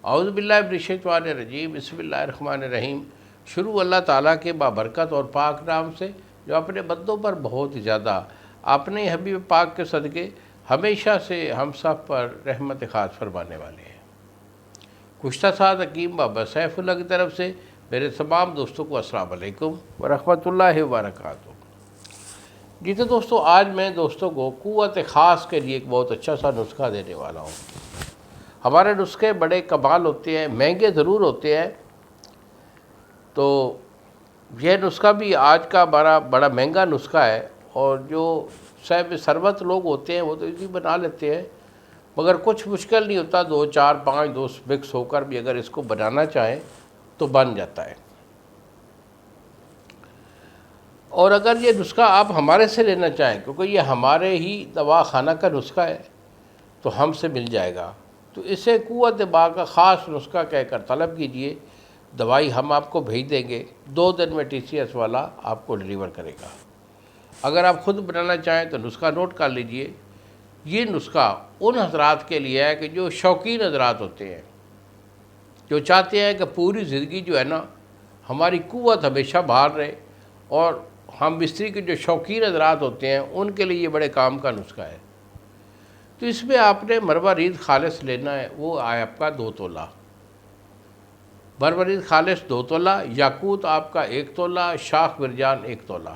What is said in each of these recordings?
اعوذ باللہ من الشیطان الرجیم، بسم اللہ الرحمن الرحیم۔ شروع اللہ تعالیٰ کے بابرکت اور پاک نام سے جو اپنے بندوں پر بہت زیادہ اپنے حبیب پاک کے صدقے ہمیشہ سے ہم سب پر رحمت خاص فرمانے والے ہیں۔ گزشتہ ساتھ حکیم بابا سیف اللہ کی طرف سے میرے تمام دوستوں کو السلام علیکم ورحمۃ اللہ وبرکاتہ۔ جی تو دوستوں، آج میں دوستوں کو قوت خاص کے لیے ایک بہت اچھا سا نسخہ دینے والا ہوں۔ ہمارے نسخے بڑے کمال ہوتے ہیں، مہنگے ضرور ہوتے ہیں، تو یہ نسخہ بھی آج کا بڑا مہنگا نسخہ ہے، اور جو صاحب ثروت لوگ ہوتے ہیں وہ تو اسی بنا لیتے ہیں، مگر کچھ مشکل نہیں ہوتا، 2 4 5 دوست مکس ہو کر بھی اگر اس کو بنانا چاہیں تو بن جاتا ہے۔ اور اگر یہ نسخہ آپ ہمارے سے لینا چاہیں، کیونکہ یہ ہمارے ہی دوا خانہ کا نسخہ ہے، تو ہم سے مل جائے گا، تو اسے قوت با کا خاص نسخہ کہہ کر طلب کیجئے۔ دوائی ہم آپ کو بھیج دیں گے، 2 دن میں TCS والا آپ کو ڈیلیور کرے گا۔ اگر آپ خود بنانا چاہیں تو نسخہ نوٹ کر لیجئے۔ یہ نسخہ ان حضرات کے لیے ہے کہ جو شوقین حضرات ہوتے ہیں، جو چاہتے ہیں کہ پوری زندگی جو ہے نا ہماری قوت ہمیشہ باہر رہے، اور ہم مستری کے جو شوقین حضرات ہوتے ہیں ان کے لیے یہ بڑے کام کا نسخہ ہے۔ تو اس میں آپ نے مروارید خالص لینا ہے، وہ آئے آپ کا 2 تولہ مروارید خالص، 2 تولہ یاقوت آپ کا 1 تولہ، شاخ مرجان 1 تولہ۔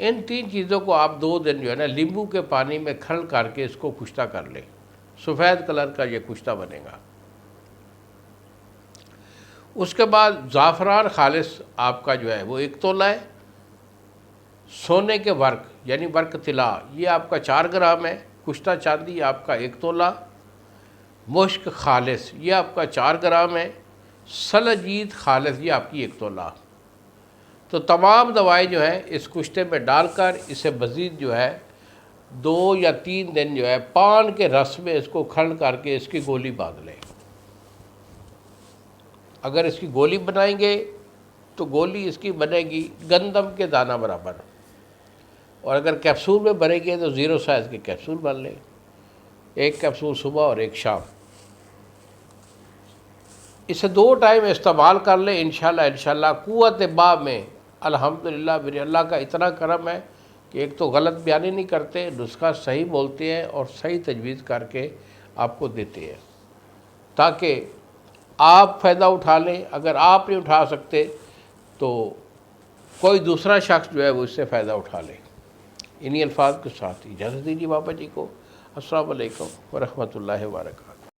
ان 3 چیزوں کو آپ 2 دن جو ہے نا لیمبو کے پانی میں کھل کر کے اس کو خشتہ کر لیں۔ سفید کلر کا یہ خشتہ بنے گا۔ اس کے بعد زعفران خالص آپ کا جو ہے وہ 1 تولہ ہے۔ سونے کے ورق یعنی ورق طلا یہ آپ کا 4 گرام ہے۔ خشتہ چاندی آپ کا 1 تولہ۔ مشک خالص یہ آپ کا 4 گرام ہے۔ سلجید خالص یہ آپ کی 1 تولہ۔ تو تمام دوائیں جو ہیں اس خشتے میں ڈال کر اسے مزید جو ہے 2 یا 3 دن جو ہے پان کے رس میں اس کو کھرل کر کے اس کی گولی باندھ لیں۔ اگر اس کی گولی بنائیں گے تو گولی اس کی بنے گی گندم کے دانہ برابر، اور اگر کیپسول میں بنے گی تو 0 سائز کے کیپسول بن لیں، 1 کیپسول صبح اور 1 شام۔ اسے 2 ٹائم استعمال کر لیں، انشاءاللہ قوت با میں الحمدللہ میرے اللہ کا اتنا کرم ہے کہ ایک تو غلط بیانی نہیں کرتے، نسخہ صحیح بولتے ہیں اور صحیح تجویز کر کے آپ کو دیتے ہیں، تاکہ آپ فائدہ اٹھا لیں۔ اگر آپ نہیں اٹھا سکتے تو کوئی دوسرا شخص جو ہے وہ اس سے فائدہ اٹھا لے۔ انہی الفاظ کے ساتھ اجازت دیجیے بابا جی کو۔ السلام علیکم ورحمۃ اللہ وبرکاتہ۔